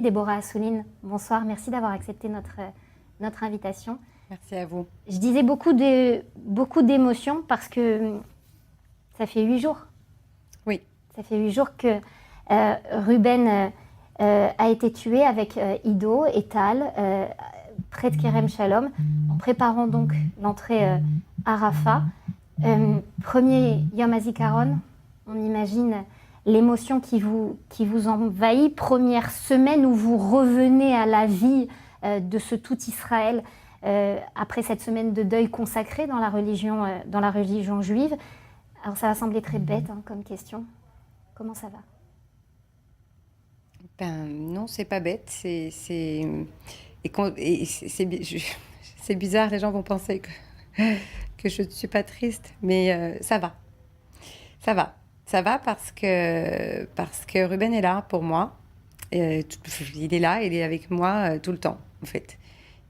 Déborah Assouline, bonsoir. Merci d'avoir accepté notre invitation. Merci à vous. Je disais beaucoup d'émotions parce que ça fait 8 jours. Oui. Ça fait 8 jours que Ruben a été tué avec Ido et Tal près de Kerem Shalom, en préparant donc l'entrée à Rafah. Premier Yom HaZikaron, on imagine l'émotion qui vous envahit. Première semaine où vous revenez à la vie de ce tout Israël après cette semaine de deuil consacrée dans la religion juive. Alors ça va sembler très bête comme question. Comment ça va? Ben non, c'est pas bête. C'est bizarre. Les gens vont penser que je ne suis pas triste, mais ça va. Ça va. Ça va parce que Ruben est là pour moi. Il est là, il est avec moi tout le temps, en fait.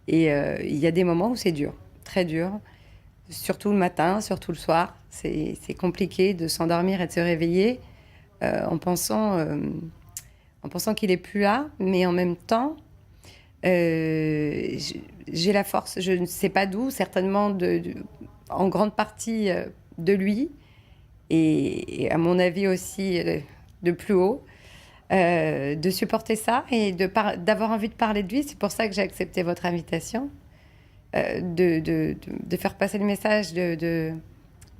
Et il y a des moments où c'est dur, très dur, surtout le matin, surtout le soir. C'est compliqué de s'endormir et de se réveiller en pensant qu'il est plus là, mais en même temps, j'ai la force, je ne sais pas d'où, certainement en grande partie de lui, et à mon avis aussi de plus haut, de supporter ça et d'avoir envie de parler de lui. C'est pour ça que j'ai accepté votre invitation, de faire passer le message de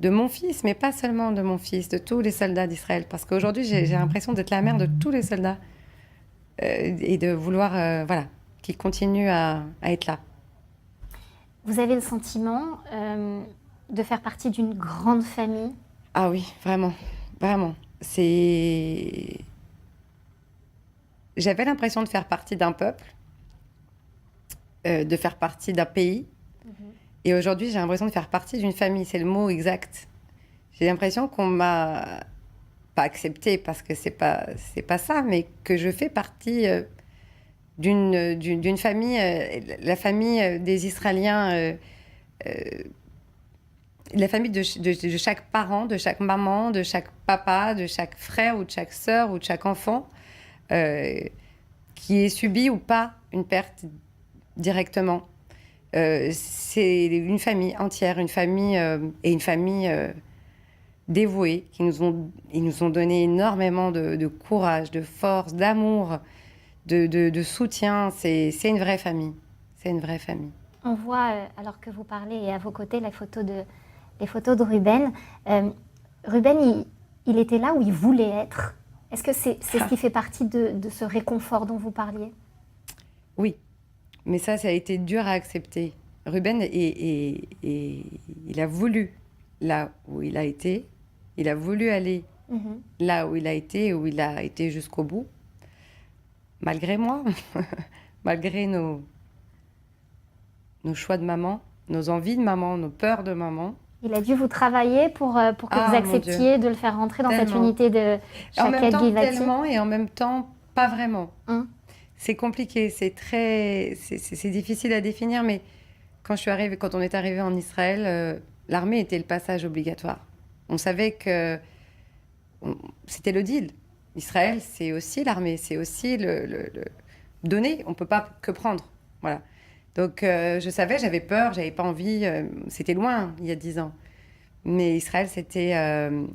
mon fils, mais pas seulement de mon fils, de tous les soldats d'Israël. Parce qu'aujourd'hui, j'ai l'impression d'être la mère de tous les soldats et de vouloir qu'ils continuent à être là. Vous avez le sentiment de faire partie d'une grande famille? Ah oui, vraiment, vraiment. J'avais l'impression de faire partie d'un peuple, de faire partie d'un pays. Et aujourd'hui, j'ai l'impression de faire partie d'une famille. C'est le mot exact. J'ai l'impression qu'on m'a pas accepté parce que c'est pas ça, mais que je fais partie d'une famille, la famille des Israéliens, la famille de chaque parent, de chaque maman, de chaque papa, de chaque frère ou de chaque sœur ou de chaque enfant qui ait subi ou pas une perte directement. C'est une famille entière, une famille et une famille dévouée ils nous ont donné énormément de courage, de force, d'amour, de soutien. C'est une vraie famille. C'est une vraie famille. On voit, alors que vous parlez, et à vos côtés, les photos de Ruben. Ruben, il était là où il voulait être. Est-ce que c'est ce qui fait partie de ce réconfort dont vous parliez? Oui, mais ça a été dur à accepter. Ruben, il a voulu là où il a été. Il a voulu aller là où il a été jusqu'au bout. Malgré moi, malgré nos choix de maman, nos envies de maman, nos peurs de maman. Il a dû vous travailler pour que vous acceptiez de le faire rentrer dans cette unité de Shaked Givati. Tellement et en même temps pas vraiment. C'est compliqué, c'est difficile à définir, mais quand on est arrivé en Israël, l'armée était le passage obligatoire. On savait que c'était le deal. Israël, c'est aussi l'armée, c'est aussi le donner. On ne peut pas que prendre. Voilà. Donc, je savais, j'avais peur, j'avais pas envie. C'était loin, il y a 10 ans. Mais Israël, c'était...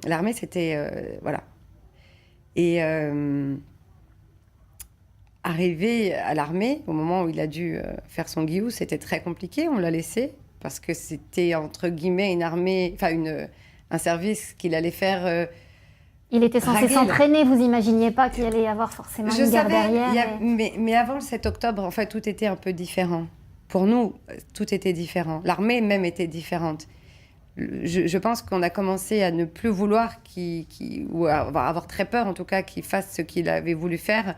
l'armée, c'était... voilà. Et arrivé à l'armée, au moment où il a dû faire son guilloux, c'était très compliqué. On l'a laissé parce que c'était, entre guillemets, une armée... Enfin, un service qu'il allait faire... il était censé s'entraîner, vous imaginiez pas qu'il allait y avoir forcément une guerre derrière. Mais avant le 7 octobre, en fait, tout était un peu différent. Pour nous, tout était différent. L'armée même était différente. Je pense qu'on a commencé à ne plus vouloir ou à avoir très peur, en tout cas, qu'il fasse ce qu'il avait voulu faire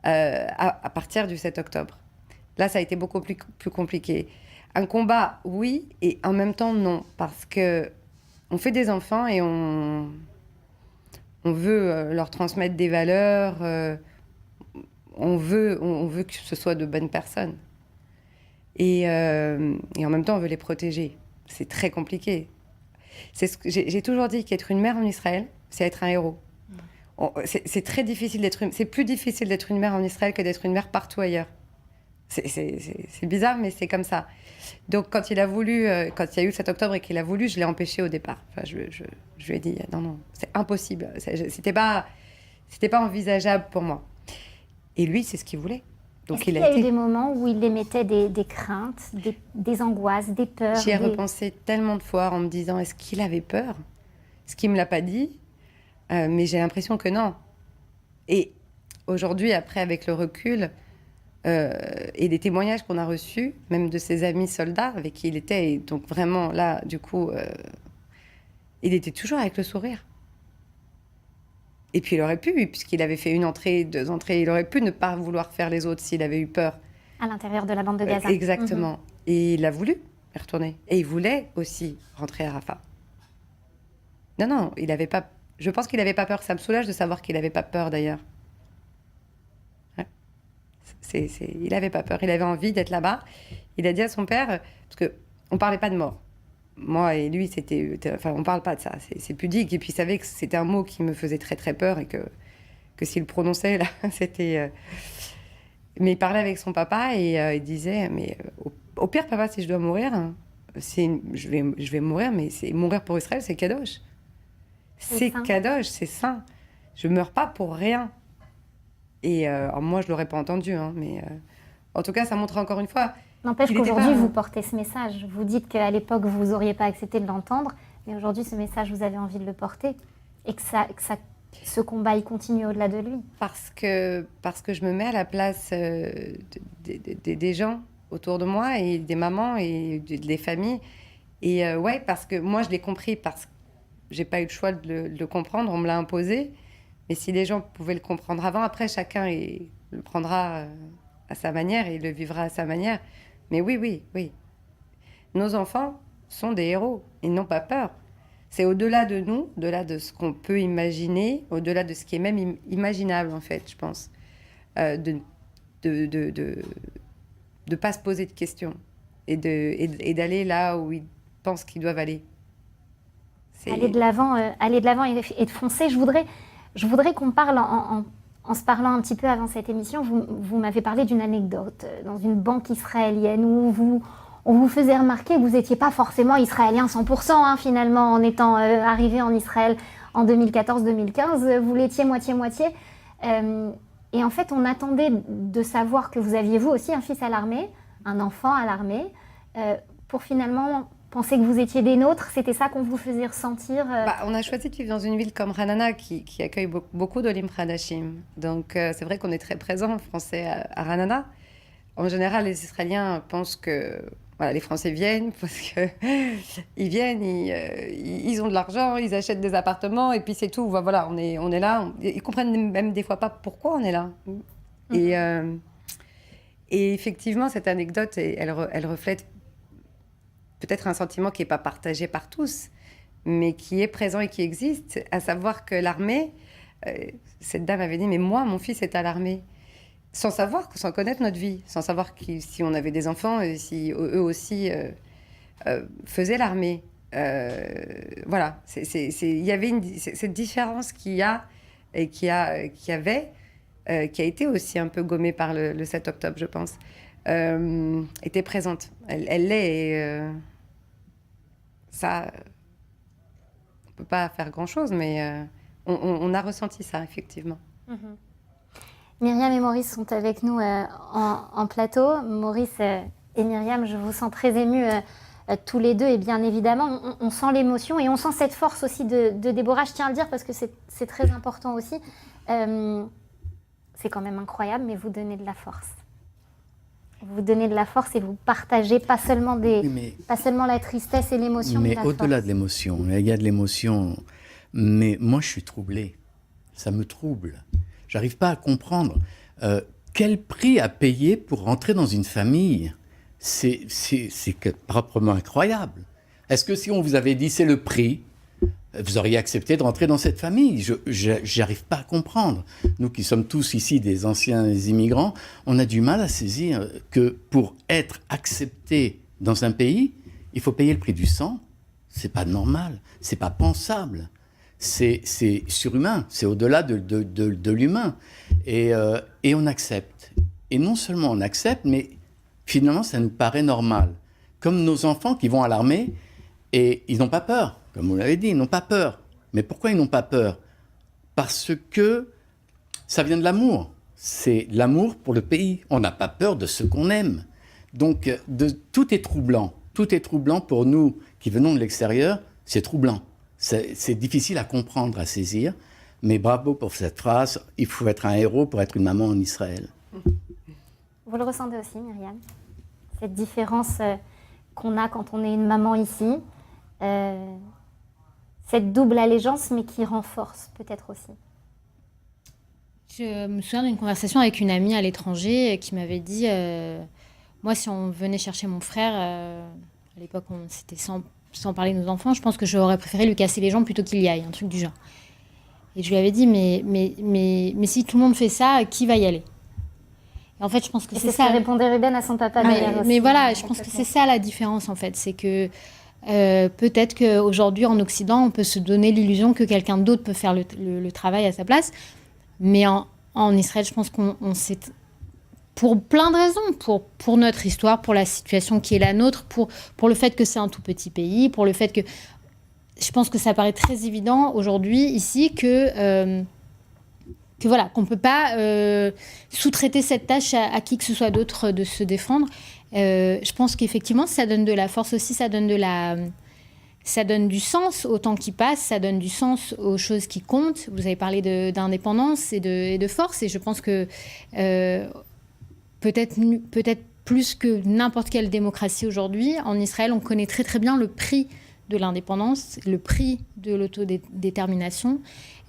à partir du 7 octobre. Là, ça a été beaucoup plus compliqué. Un combat, oui, et en même temps, non. Parce que on fait des enfants et on veut leur transmettre des valeurs. On veut que ce soit de bonnes personnes. Et en même temps, on veut les protéger. C'est très compliqué. J'ai toujours dit qu'être une mère en Israël, c'est être un héros. C'est très difficile c'est plus difficile d'être une mère en Israël que d'être une mère partout ailleurs. C'est bizarre, mais c'est comme ça. Donc, quand il y a eu le 7 octobre et qu'il a voulu, je l'ai empêché au départ. Enfin, je lui ai dit, non, c'est impossible. C'était pas envisageable pour moi. Et lui, c'est ce qu'il voulait. Donc, Est-ce qu'il y a eu des moments où il émettait des craintes, des angoisses, des peurs? J'y ai repensé tellement de fois en me disant, est-ce qu'il avait peur? Est-ce qu'il me l'a pas dit? Mais j'ai l'impression que non. Et aujourd'hui, après, avec le recul, et les témoignages qu'on a reçus, même de ses amis soldats avec qui il était, et donc vraiment là, du coup, il était toujours avec le sourire. Et puis il aurait pu, puisqu'il avait fait 1 entrée, 2 entrées, il aurait pu ne pas vouloir faire les autres s'il avait eu peur. À l'intérieur de la bande de Gaza. Exactement. Et il a voulu y retourner. Et il voulait aussi rentrer à Rafah. Non, il avait pas... Je pense qu'il n'avait pas peur. Ça me soulage de savoir qu'il n'avait pas peur, d'ailleurs. Il n'avait pas peur, il avait envie d'être là-bas. Il a dit à son père, parce qu'on ne parlait pas de mort. Moi et lui, on ne parle pas de ça, c'est pudique. Et puis il savait que c'était un mot qui me faisait très très peur et que s'il le prononçait, là, c'était... Mais il parlait avec son papa et il disait, mais au pire, papa, si je dois mourir, je vais mourir, mais mourir pour Israël, c'est kadosh. C'est kadosh, c'est saint. Je ne meurs pas pour rien. Et moi, je ne l'aurais pas entendu, hein, mais en tout cas, ça montre encore une fois... N'empêche qu'aujourd'hui, vous portez ce message. Vous dites qu'à l'époque, vous n'auriez pas accepté de l'entendre, mais aujourd'hui, ce message, vous avez envie de le porter et que ce combat, il continue au-delà de lui. Parce que je me mets à la place des gens autour de moi et des mamans et des familles. Et ouais, parce que moi, je l'ai compris parce que j'ai pas eu le choix de le comprendre, on me l'a imposé. Mais si les gens pouvaient le comprendre avant, après, chacun le prendra à sa manière et le vivra à sa manière. Mais oui. Nos enfants sont des héros. Ils n'ont pas peur. C'est au-delà de nous, au-delà de ce qu'on peut imaginer, au-delà de ce qui est même imaginable, en fait, je pense. De pas se poser de questions et d'aller là où ils pensent qu'ils doivent aller. Aller de l'avant et de foncer. Je voudrais qu'on parle, en se parlant un petit peu avant cette émission, vous m'avez parlé d'une anecdote dans une banque israélienne où on vous faisait remarquer que vous n'étiez pas forcément israélien 100%, hein, finalement, en étant arrivé en Israël en 2014-2015. Vous l'étiez moitié-moitié. Et en fait, on attendait de savoir que vous aviez, vous aussi, un fils à l'armée, un enfant à l'armée, pour finalement... penser que vous étiez des nôtres, c'était ça qu'on vous faisait ressentir On a choisi de vivre dans une ville comme Ranana qui accueille beaucoup d'Olim Hadashim. Donc c'est vrai qu'on est très présent français à Ranana. En général, les Israéliens pensent que les Français viennent parce que ils viennent, ils ont de l'argent, ils achètent des appartements et puis c'est tout. Voilà, on est là. Ils comprennent même des fois pas pourquoi on est là. Et effectivement, cette anecdote, elle reflète peut-être un sentiment qui n'est pas partagé par tous, mais qui est présent et qui existe, à savoir que l'armée, cette dame avait dit, mais moi, mon fils est à l'armée, sans connaître notre vie, sans savoir si on avait des enfants, si eux aussi faisaient l'armée. Voilà, il y avait cette différence qu'il y a et qui a été aussi un peu gommée par le 7 octobre, je pense. Était présente. Elle l'est et ça, on ne peut pas faire grand-chose, mais on a ressenti ça, effectivement. Myriam et Maurice sont avec nous en plateau. Maurice et Myriam, je vous sens très émus tous les deux et bien évidemment, on sent l'émotion et on sent cette force aussi de Déborah, je tiens à le dire parce que c'est très important aussi. C'est quand même incroyable, mais vous donnez de la force. Vous donnez de la force et vous partagez pas seulement la tristesse et l'émotion, mais au-delà de l'émotion, il y a de l'émotion. Mais moi, je suis troublé. Ça me trouble. J'arrive pas à comprendre quel prix à payer pour rentrer dans une famille. C'est proprement incroyable. Est-ce que si on vous avait dit c'est le prix, vous auriez accepté de rentrer dans cette famille? Je n'arrive pas à comprendre. Nous qui sommes tous ici des anciens immigrants, on a du mal à saisir que pour être accepté dans un pays, il faut payer le prix du sang. C'est pas normal, c'est pas pensable. c'est surhumain, c'est au-delà de l'humain. Et on accepte. Et non seulement on accepte, mais finalement, ça nous paraît normal. Comme nos enfants qui vont à l'armée et ils n'ont pas peur. Comme vous l'avez dit, ils n'ont pas peur. Mais pourquoi ils n'ont pas peur? Parce que ça vient de l'amour. C'est l'amour pour le pays. On n'a pas peur de ce qu'on aime. Donc, tout est troublant. Tout est troublant pour nous qui venons de l'extérieur. C'est troublant. C'est difficile à comprendre, à saisir. Mais bravo pour cette phrase. Il faut être un héros pour être une maman en Israël. Vous le ressentez aussi, Myriam? Cette différence qu'on a quand on est une maman ici. Cette double allégeance, mais qui renforce peut-être aussi. Je me souviens d'une conversation avec une amie à l'étranger qui m'avait dit moi, si on venait chercher mon frère, à l'époque, c'était sans parler de nos enfants, je pense que j'aurais préféré lui casser les jambes plutôt qu'il y aille, un truc du genre. Et je lui avais dit mais si tout le monde fait ça, qui va y aller? Et en fait, je pense que c'est ça. Répondait Ruben à son papa. Mais voilà, je pense que c'est ça la différence, en fait. C'est que peut-être qu'aujourd'hui, en Occident, on peut se donner l'illusion que quelqu'un d'autre peut faire le travail à sa place. Mais en Israël, je pense qu'on sait, pour plein de raisons, pour notre histoire, pour la situation qui est la nôtre, pour le fait que c'est un tout petit pays, pour le fait que... Je pense que ça paraît très évident aujourd'hui, ici, que voilà, qu'on ne peut pas sous-traiter cette tâche à qui que ce soit d'autre de se défendre. Je pense qu'effectivement, ça donne de la force aussi, ça donne du sens au temps qui passe, ça donne du sens aux choses qui comptent. Vous avez parlé d'indépendance et de force, et je pense que peut-être plus que n'importe quelle démocratie aujourd'hui, en Israël, on connaît très très bien le prix de l'indépendance, le prix de l'autodétermination,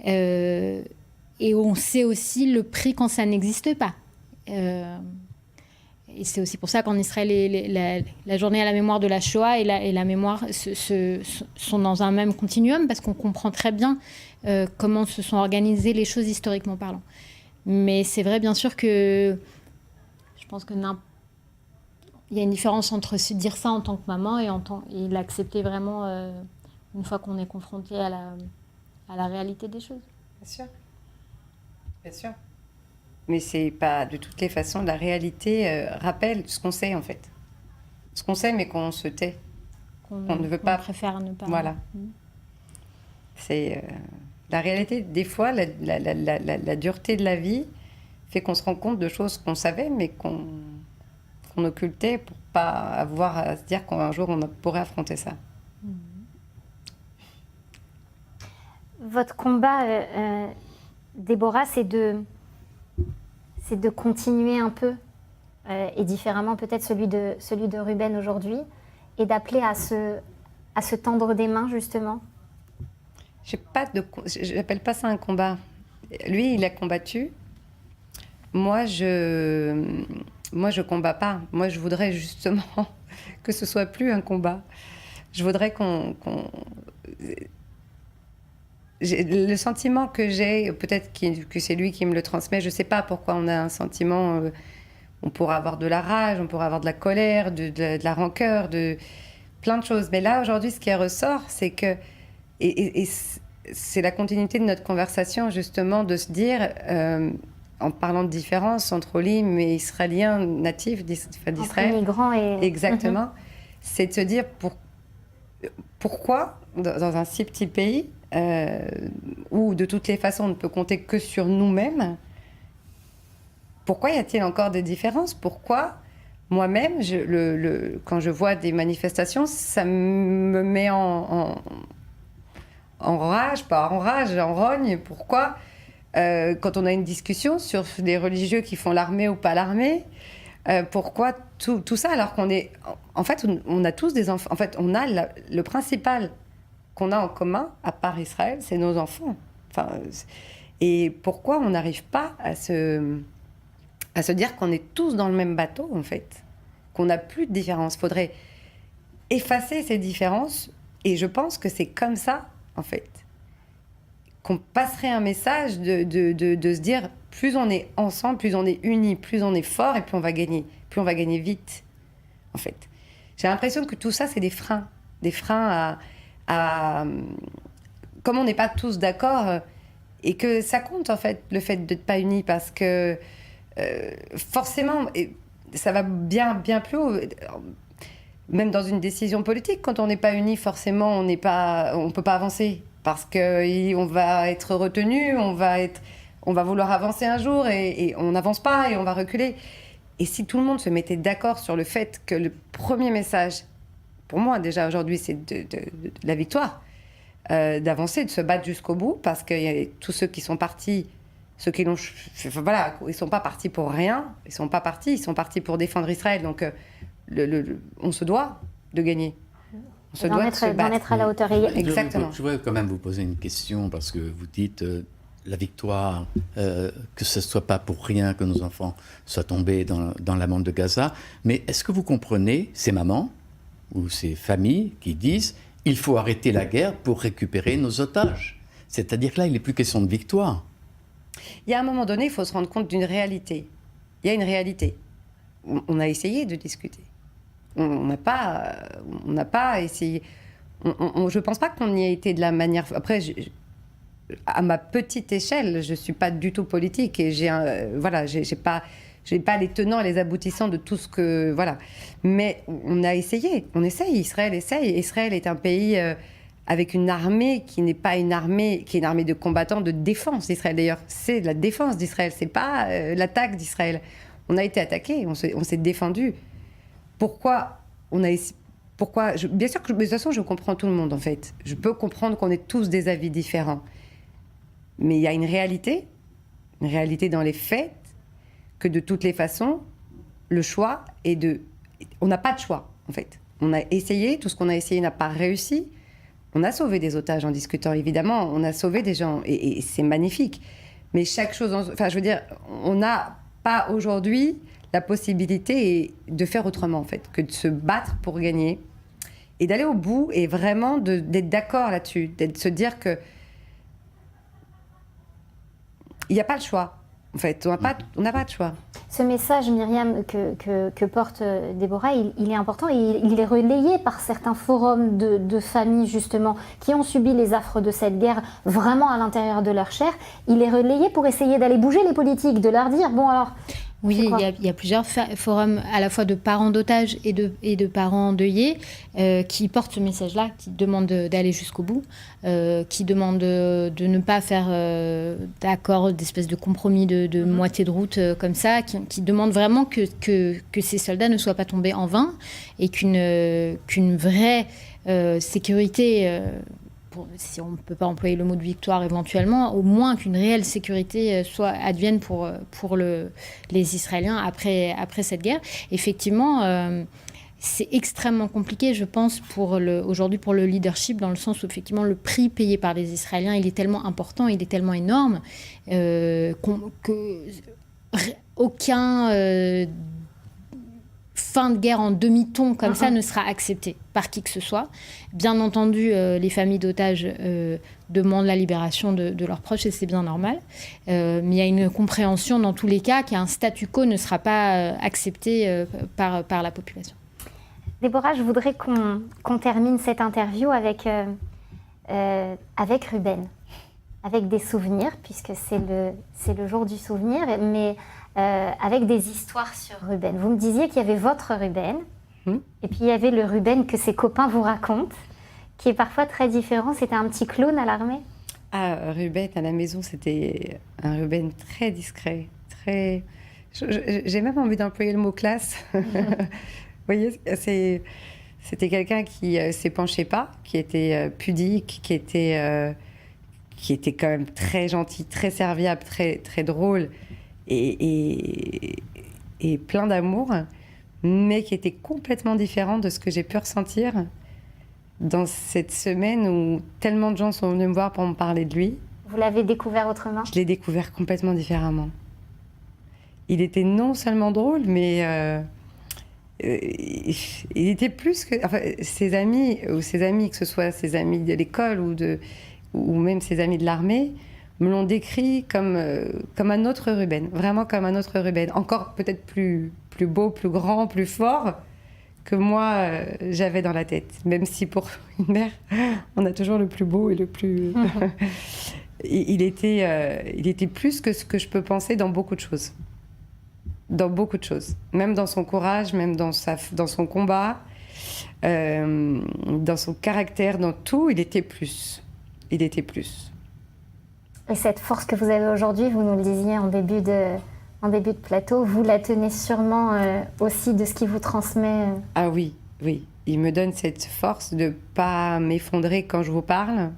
et on sait aussi le prix quand ça n'existe pas. Et c'est aussi pour ça qu'en Israël, la journée à la mémoire de la Shoah et la mémoire sont dans un même continuum, parce qu'on comprend très bien comment se sont organisées les choses historiquement parlant. Mais c'est vrai, bien sûr, que je pense que il y a une différence entre se dire ça en tant que maman et l'accepter vraiment une fois qu'on est confronté à la réalité des choses. Bien sûr. Bien sûr. Mais c'est pas, de toutes les façons, la réalité rappelle ce qu'on sait, en fait. Ce qu'on sait, mais qu'on se tait. On ne veut pas. On préfère ne pas. Voilà. C'est la réalité. Des fois, la dureté de la vie fait qu'on se rend compte de choses qu'on savait, mais qu'on occultait pour pas avoir à se dire qu'un jour on pourrait affronter ça. Votre combat, Déborah, c'est de continuer un peu, et différemment peut-être celui de Ruben aujourd'hui, et d'appeler à se tendre des mains, justement. J'appelle pas ça un combat. Lui, il a combattu. Moi, je combats pas. Moi, je voudrais justement que ce soit plus un combat. Je voudrais le sentiment que j'ai, peut-être que c'est lui qui me le transmet, je sais pas pourquoi on a un sentiment, on pourrait avoir de la rage, on pourrait avoir de la colère, de la rancœur, de plein de choses. Mais là, aujourd'hui, ce qui ressort, c'est que, et c'est la continuité de notre conversation, justement, de se dire, en parlant de différence entre Olim et Israéliens natifs d'Israël. Entre migrants et... Exactement. C'est de se dire pourquoi, dans un si petit pays, où de toutes les façons on ne peut compter que sur nous-mêmes, pourquoi y a-t-il encore des différences? Pourquoi moi-même, quand je vois des manifestations, ça me met en rage, pas en rage, en rogne? Pourquoi quand on a une discussion sur des religieux qui font l'armée ou pas l'armée, pourquoi tout ça alors qu'on est... En fait, on a tous des enfants. En fait, on a le principal qu'on a en commun, à part Israël, c'est nos enfants. Enfin, et pourquoi on n'arrive pas à se dire qu'on est tous dans le même bateau, en fait? Qu'on n'a plus de différence. Il faudrait effacer ces différences. Et je pense que c'est comme ça, en fait, qu'on passerait un message de se dire, plus on est ensemble, plus on est unis, plus on est fort, et plus on va gagner. Plus on va gagner vite, en fait. J'ai l'impression que tout ça, c'est des freins comme on n'est pas tous d'accord, et que ça compte, en fait, le fait d'être pas unis, parce que forcément, ça va bien plus haut. Même dans une décision politique, quand on n'est pas unis, forcément, on peut pas avancer, parce qu'on va être retenu, on va vouloir avancer un jour, et on n'avance pas, et on va reculer. Et si tout le monde se mettait d'accord sur le fait que le premier message, pour moi déjà aujourd'hui, c'est de la victoire, d'avancer, de se battre jusqu'au bout, parce qu'il y a tous ceux qui sont partis, ceux qui l'ont... Voilà, ils ne sont pas partis pour rien, ils sont partis pour défendre Israël. Donc on se doit de gagner. On se doit de se battre. D'en être à la hauteur. Exactement. Je voudrais quand même vous poser une question, parce que vous dites la victoire, que ce ne soit pas pour rien que nos enfants soient tombés dans la bande de Gaza. Mais est-ce que vous comprenez ces mamans ou ces familles qui disent il faut arrêter la guerre pour récupérer nos otages? C'est-à-dire que là, il n'est plus question de victoire. Il y a un moment donné, il faut se rendre compte d'une réalité. Il y a une réalité. On a essayé de discuter. On n'a pas essayé. Je ne pense pas qu'on y ait été de la manière... Après, à ma petite échelle, je ne suis pas du tout politique, et j'ai pas les tenants et les aboutissants de tout ce que... Voilà. Mais on a essayé. On essaye. Israël essaye. Israël est un pays... avec une armée qui n'est pas une armée, qui est une armée de combattants de défense d'Israël. D'ailleurs, c'est la défense d'Israël, c'est pas l'attaque d'Israël. On a été attaqué, on s'est défendu. Pourquoi bien sûr que, de toute façon, je comprends tout le monde, en fait. Je peux comprendre qu'on ait tous des avis différents. Mais il y a une réalité dans les faits, que de toutes les façons, le choix est de... On n'a pas de choix, en fait. On a essayé, tout ce qu'on a essayé n'a pas réussi. On a sauvé des otages en discutant, évidemment. On a sauvé des gens, et c'est magnifique. Mais chaque chose... Enfin, je veux dire, on n'a pas aujourd'hui la possibilité de faire autrement, en fait, que de se battre pour gagner et d'aller au bout, et vraiment d'être d'accord là-dessus, de se dire que il n'y a pas le choix. En fait, on n'a pas de choix. Ce message, Myriam, que porte Déborah, il est important, et il est relayé par certains forums de familles, justement, qui ont subi les affres de cette guerre vraiment à l'intérieur de leur chair. Il est relayé pour essayer d'aller bouger les politiques, de leur dire, bon alors... Oui, il y a plusieurs forums, à la fois de parents d'otages et de parents endeuillés, qui portent ce message-là, qui demandent d'aller jusqu'au bout, qui demandent de ne pas faire d'accord, d'espèces de compromis de moitié de route comme ça, qui demandent vraiment que ces soldats ne soient pas tombés en vain, et qu'une vraie sécurité... si on ne peut pas employer le mot de victoire éventuellement, au moins qu'une réelle sécurité advienne pour les Israéliens après cette guerre. Effectivement, c'est extrêmement compliqué, je pense, aujourd'hui pour le leadership, dans le sens où effectivement le prix payé par les Israéliens, il est tellement important, il est tellement énorme, qu'aucun... fin de guerre en demi-ton comme ça ne sera acceptée par qui que ce soit. Bien entendu, les familles d'otages demandent la libération de leurs proches, et c'est bien normal. Mais il y a une compréhension dans tous les cas qu'un statu quo ne sera pas accepté par la population. Déborah, je voudrais qu'on termine cette interview avec Ruben, avec des souvenirs, puisque c'est le jour du souvenir, mais... avec des histoires sur Ruben. Vous me disiez qu'il y avait votre Ruben, et puis il y avait le Ruben que ses copains vous racontent, qui est parfois très différent. C'était un petit clown à l'armée. Ah, Ruben, à la maison, c'était un Ruben très discret, très... J'ai même envie d'employer le mot classe. Vous voyez, c'était quelqu'un qui s'épanchait pas, qui était pudique, qui était quand même très gentil, très serviable, très, très drôle, et plein d'amour, mais qui était complètement différent de ce que j'ai pu ressentir dans cette semaine où tellement de gens sont venus me voir pour me parler de lui. Vous l'avez découvert autrement ? Je l'ai découvert complètement différemment. Il était non seulement drôle, mais il était plus que... Enfin, ses amis, que ce soit ses amis de l'école ou même ses amis de l'armée, me l'ont décrit comme un autre Ruben, vraiment comme un autre Ruben, encore peut-être plus beau, plus grand, plus fort que moi, j'avais dans la tête. Même si pour une mère, on a toujours le plus beau et le plus... il était plus que ce que je peux penser dans beaucoup de choses. Dans beaucoup de choses. Même dans son courage, même dans son combat, dans son caractère, dans tout, il était plus. Il était plus. Et cette force que vous avez aujourd'hui, vous nous le disiez en début de plateau, vous la tenez sûrement aussi de ce qu'il vous transmet. Ah oui, oui. Il me donne cette force de ne pas m'effondrer quand je vous parle,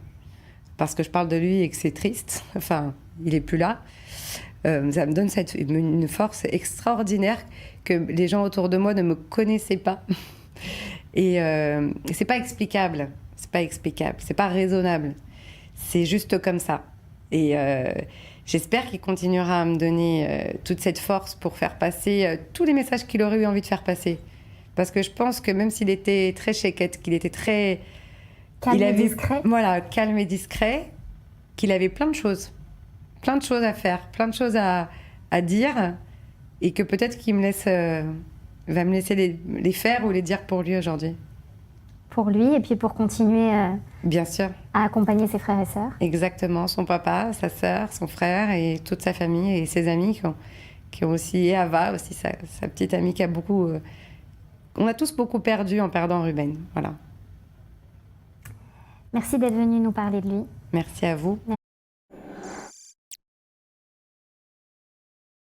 parce que je parle de lui et que c'est triste. Enfin, il n'est plus là. Ça me donne une force extraordinaire que les gens autour de moi ne me connaissaient pas. Et c'est pas explicable. C'est pas explicable. C'est pas raisonnable. C'est juste comme ça. Et j'espère qu'il continuera à me donner toute cette force pour faire passer tous les messages qu'il aurait eu envie de faire passer. Parce que je pense que même s'il était très chéquette, qu'il était très... Calme et discret. Voilà, calme et discret, qu'il avait plein de choses à faire, plein de choses à dire, et que peut-être qu'il va me laisser les faire ou les dire pour lui aujourd'hui. Pour lui, et puis pour continuer Bien sûr. à accompagner ses frères et sœurs. Exactement, son papa, sa sœur, son frère et toute sa famille et ses amis qui ont aussi, et Ava aussi, sa petite amie qui a beaucoup... on a tous beaucoup perdu en perdant Ruben, voilà. Merci d'être venu nous parler de lui. Merci à vous. Merci.